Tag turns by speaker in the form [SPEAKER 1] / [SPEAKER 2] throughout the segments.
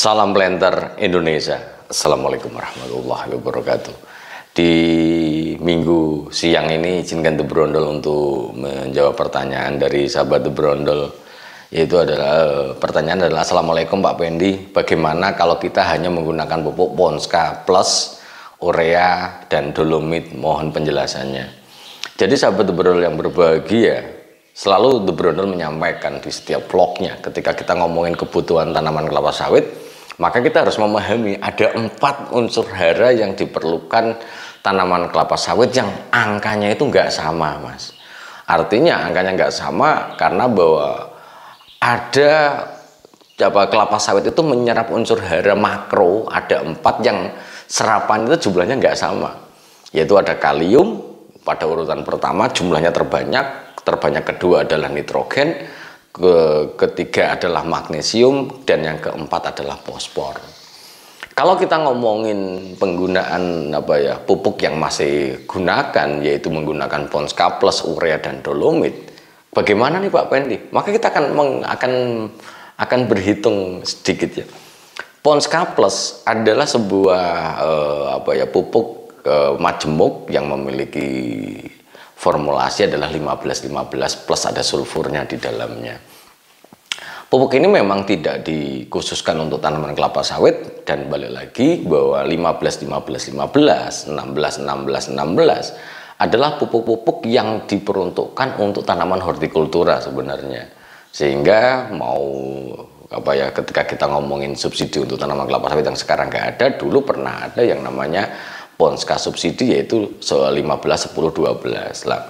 [SPEAKER 1] Salam Planter Indonesia. Assalamualaikum warahmatullahi wabarakatuh. Di minggu siang ini izinkan The Brondol untuk menjawab pertanyaan dari sahabat The Brondol. Yaitu adalah pertanyaan adalah, Assalamualaikum Pak Pendi, bagaimana kalau kita hanya menggunakan pupuk Ponska plus urea dan dolomit? Mohon penjelasannya. Jadi sahabat The Brondol yang berbahagia, selalu The Brondol menyampaikan di setiap vlognya, ketika kita ngomongin kebutuhan tanaman kelapa sawit, maka kita harus memahami ada 4 unsur hara yang diperlukan tanaman kelapa sawit yang angkanya itu nggak sama, Mas. Artinya angkanya nggak sama karena bahwa ada kelapa sawit itu menyerap unsur hara makro, ada 4 yang serapan itu jumlahnya nggak sama, yaitu ada kalium pada urutan pertama, jumlahnya terbanyak kedua adalah nitrogen, ketiga adalah magnesium, dan yang keempat adalah fosfor. Kalau kita ngomongin penggunaan pupuk yang masih gunakan, yaitu menggunakan Ponska plus urea dan dolomit, bagaimana nih Pak Pendi? Maka kita akan berhitung sedikit ya. Ponska plus adalah sebuah pupuk majemuk yang memiliki formulasi adalah 15-15 plus ada sulfurnya di dalamnya. Pupuk ini memang tidak dikhususkan untuk tanaman kelapa sawit, dan balik lagi bahwa 15-15-15, 16-16-16 adalah pupuk-pupuk yang diperuntukkan untuk tanaman hortikultura sebenarnya. Sehingga ketika kita ngomongin subsidi untuk tanaman kelapa sawit yang sekarang nggak ada, dulu pernah ada yang namanya Ponska subsidi, yaitu 15-10-12 lah.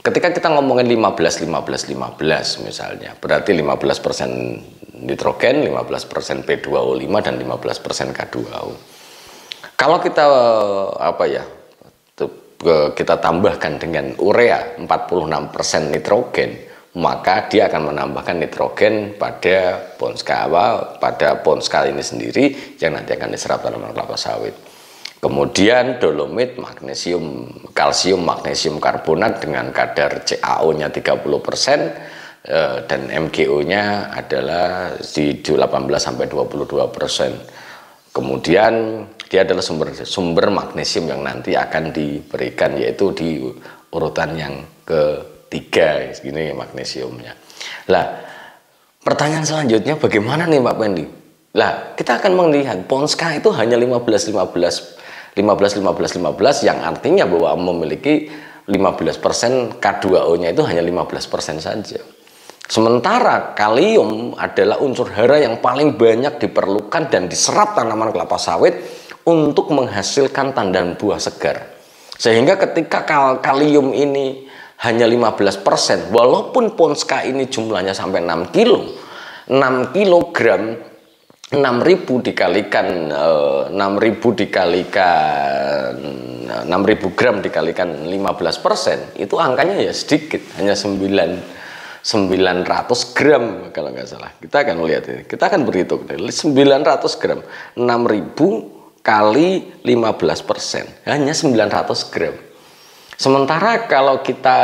[SPEAKER 1] Ketika kita ngomongin 15-15-15 misalnya, berarti 15% nitrogen, 15% P2O5 dan 15% K2O. Kalau kita kita tambahkan dengan urea 46% nitrogen, maka dia akan menambahkan nitrogen pada Ponska ini sendiri yang nanti akan diserap tanaman kelapa sawit. Kemudian dolomit, magnesium, kalsium, magnesium karbonat dengan kadar CaO-nya 30%, dan MgO-nya adalah di 18-22%. Kemudian dia adalah sumber magnesium yang nanti akan diberikan, yaitu di urutan yang ketiga, ini magnesiumnya. Lah, pertanyaan selanjutnya bagaimana nih Pak Pendi? Lah, kita akan melihat Ponska itu hanya 15-15 yang artinya bahwa memiliki 15%, K2O-nya itu hanya 15% saja. Sementara kalium adalah unsur hara yang paling banyak diperlukan dan diserap tanaman kelapa sawit untuk menghasilkan tandan buah segar. Sehingga ketika kalium ini hanya 15%, walaupun Ponska ini jumlahnya sampai 6 kilo, 6 kilogram 6.000 dikalikan 6.000 gram dikalikan 15%, itu angkanya ya sedikit, hanya 900 gram kalau nggak salah. Kita akan melihat ini, kita akan berhitung 900 gram, 6.000 kali 15%, hanya 900 gram. Sementara kalau kita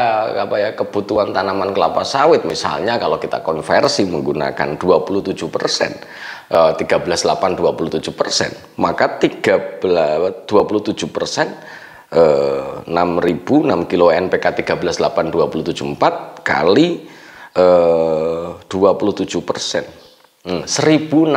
[SPEAKER 1] kebutuhan tanaman kelapa sawit, misalnya kalau kita konversi menggunakan 27%, 13,8-27%, maka 27%, 6.000, 6 kilo NPK 13,8-27,4 kali 27%, 1.620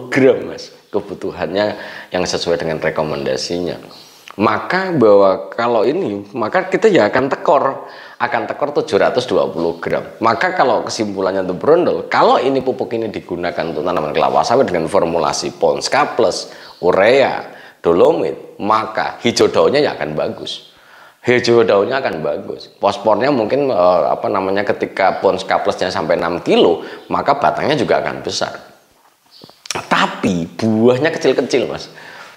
[SPEAKER 1] gram Mas kebutuhannya yang sesuai dengan rekomendasinya. Maka bahwa kalau ini, maka kita ya akan tekor 720 gram. Maka kalau kesimpulannya The Brondol, kalau ini pupuk ini digunakan untuk tanaman kelapa sawit dengan formulasi Ponska plus urea dolomit, maka hijau daunnya ya akan bagus. Hijau daunnya akan bagus. Fosfornya mungkin ketika Ponska plusnya sampai 6 kilo, maka batangnya juga akan besar. Tapi buahnya kecil-kecil Mas.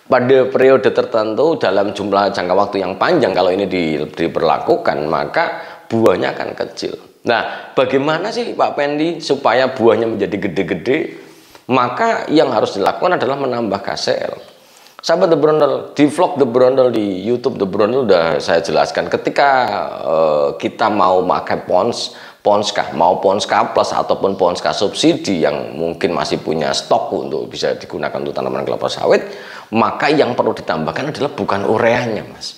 [SPEAKER 1] Pada periode tertentu dalam jumlah jangka waktu yang panjang, kalau ini diberlakukan, maka buahnya akan kecil. Nah, bagaimana sih Pak Pendi supaya buahnya menjadi gede-gede? Maka yang harus dilakukan adalah menambah KCl. Sahabat The Brondol, di vlog The Brondol di YouTube The Brondol udah saya jelaskan, ketika kita mau pakai Ponska, mau Ponska Plus ataupun Ponska subsidi yang mungkin masih punya stok untuk bisa digunakan untuk tanaman kelapa sawit, maka yang perlu ditambahkan adalah bukan ureanya, Mas.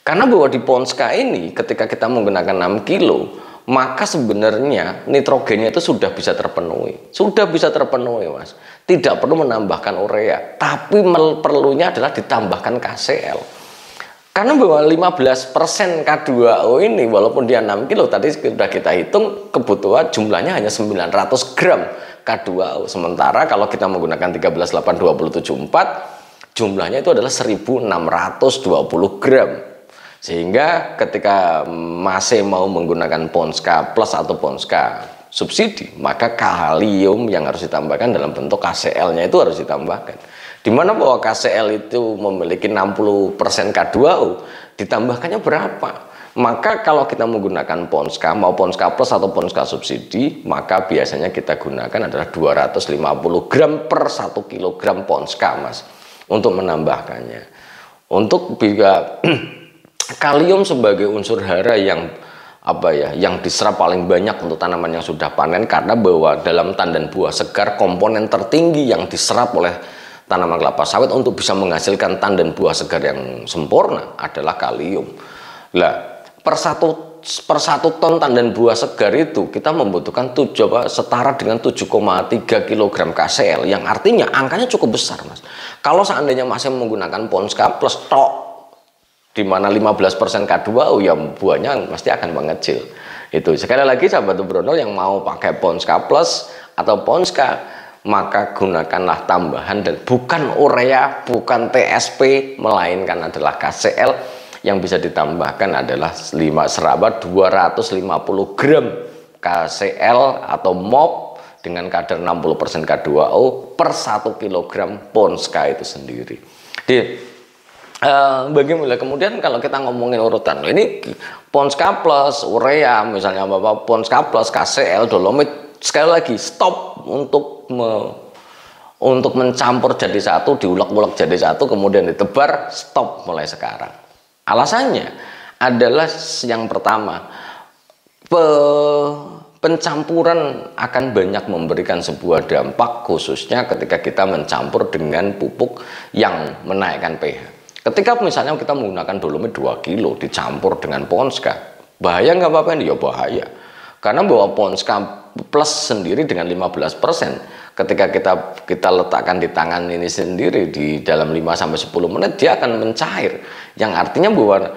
[SPEAKER 1] Karena bahwa di Ponska ini ketika kita menggunakan 6 kilo, maka sebenarnya nitrogennya itu sudah bisa terpenuhi. Sudah bisa terpenuhi, Mas. Tidak perlu menambahkan urea, tapi perlunya adalah ditambahkan KCl. Karena bahwa 15% K2O ini walaupun dia 6 kilo tadi sudah kita hitung kebutuhan jumlahnya hanya 900 gram K2O. Sementara kalau kita menggunakan 13,8,20,74 jumlahnya itu adalah 1620 gram. Sehingga ketika masih mau menggunakan Ponska Plus atau Ponska subsidi, maka kalium yang harus ditambahkan dalam bentuk KCl-nya itu harus ditambahkan. Dimana bahwa KCl itu memiliki 60% K2O, ditambahkannya berapa? Maka kalau kita menggunakan Ponska, mau Ponska Plus atau Ponska subsidi, maka biasanya kita gunakan adalah 250 gram per 1 kg Ponska, Mas, untuk menambahkannya. Untuk juga kalium sebagai unsur hara yang yang diserap paling banyak untuk tanaman yang sudah panen, karena bahwa dalam tandan buah segar komponen tertinggi yang diserap oleh tanaman kelapa sawit untuk bisa menghasilkan tandan buah segar yang sempurna adalah kalium. Nah, per satu ton tandan buah segar itu kita membutuhkan setara dengan 7,3 kg KCl, yang artinya angkanya cukup besar, Mas. Kalau seandainya masih menggunakan Ponska Plus tok, di mana 15% K2O, ya buahnya pasti akan mengecil. Itu sekali lagi sahabat Brondol yang mau pakai Ponska Plus atau Ponska, maka gunakanlah tambahan dan bukan urea, bukan TSP, melainkan adalah KCl yang bisa ditambahkan adalah 250 gram KCl atau MOP dengan kadar 60% K2O per 1 kg Ponska itu sendiri. Bagaimana kemudian kalau kita ngomongin urutan ini Ponska Plus, urea misalnya Ponska Plus, KCl, dolomit, sekali lagi stop untuk mencampur jadi satu, diulek-ulek jadi satu, kemudian ditebar, stop mulai sekarang. Alasannya adalah yang pertama, pencampuran akan banyak memberikan sebuah dampak, khususnya ketika kita mencampur dengan pupuk yang menaikkan pH. Ketika misalnya kita menggunakan dolomit 2 kilo dicampur dengan Ponska, bahaya nggak apa-apa ini? Ya bahaya. Karena bahwa Ponska Plus sendiri dengan 15%, ketika kita letakkan di tangan ini sendiri di dalam 5-10 menit dia akan mencair, yang artinya bahwa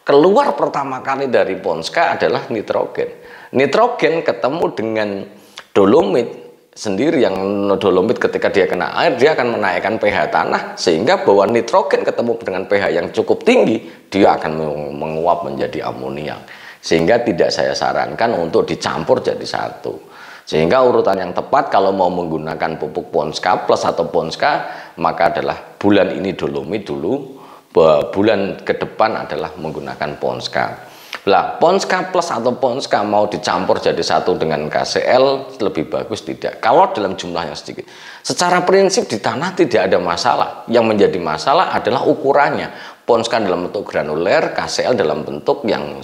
[SPEAKER 1] keluar pertama kali dari Ponska adalah nitrogen. Nitrogen ketemu dengan dolomit sendiri, yang dolomit ketika dia kena air dia akan menaikkan pH tanah, sehingga bahwa nitrogen ketemu dengan pH yang cukup tinggi dia akan menguap menjadi amoniak, sehingga tidak saya sarankan untuk dicampur jadi satu. Sehingga urutan yang tepat kalau mau menggunakan pupuk Ponska Plus atau Ponska, maka adalah bulan ini dolomit dulu, bulan ke depan adalah menggunakan Ponska. Lah, Ponska Plus atau Ponska mau dicampur jadi satu dengan KCl lebih bagus tidak? Kalau dalam jumlah yang sedikit. Secara prinsip di tanah tidak ada masalah. Yang menjadi masalah adalah ukurannya. Ponska dalam bentuk granuler, KCl dalam bentuk yang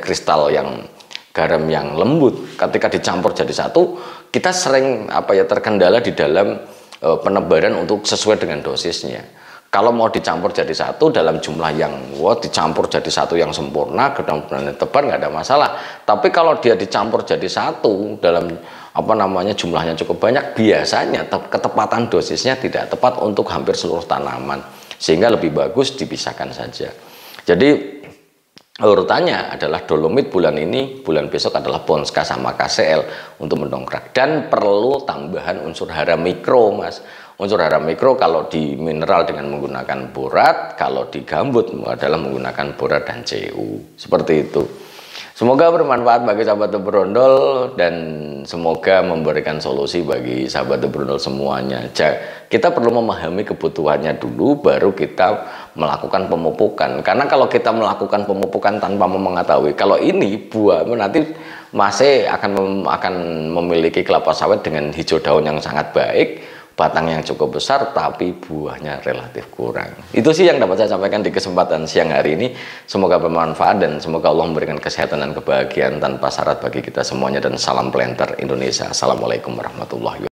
[SPEAKER 1] kristal yang garam yang lembut. Ketika dicampur jadi satu, kita sering terkendala di dalam penebaran untuk sesuai dengan dosisnya. Kalau mau dicampur jadi satu dalam jumlah yang dicampur jadi satu yang sempurna, gedang-gedang tebar nggak ada masalah. Tapi kalau dia dicampur jadi satu dalam jumlahnya cukup banyak, biasanya ketepatan dosisnya tidak tepat untuk hampir seluruh tanaman, sehingga lebih bagus dipisahkan saja. Jadi urutannya adalah dolomit bulan ini, bulan besok adalah Ponska sama KCl untuk mendongkrak, dan perlu tambahan unsur hara mikro, Mas. Unsur hara mikro kalau di mineral dengan menggunakan borat, kalau di gambut adalah menggunakan borat dan Cu. Seperti itu. Semoga bermanfaat bagi sahabat Brondol dan semoga memberikan solusi bagi sahabat Brondol semuanya. Kita perlu memahami kebutuhannya dulu, baru kita melakukan pemupukan. Karena kalau kita melakukan pemupukan tanpa mengetahui kalau ini buah nanti masih akan memiliki kelapa sawit dengan hijau daun yang sangat baik, batang yang cukup besar tapi buahnya relatif kurang. Itu sih yang dapat saya sampaikan di kesempatan siang hari ini. Semoga bermanfaat dan semoga Allah memberikan kesehatan dan kebahagiaan tanpa syarat bagi kita semuanya, dan salam planter Indonesia. Assalamualaikum warahmatullahi wabarakatuh.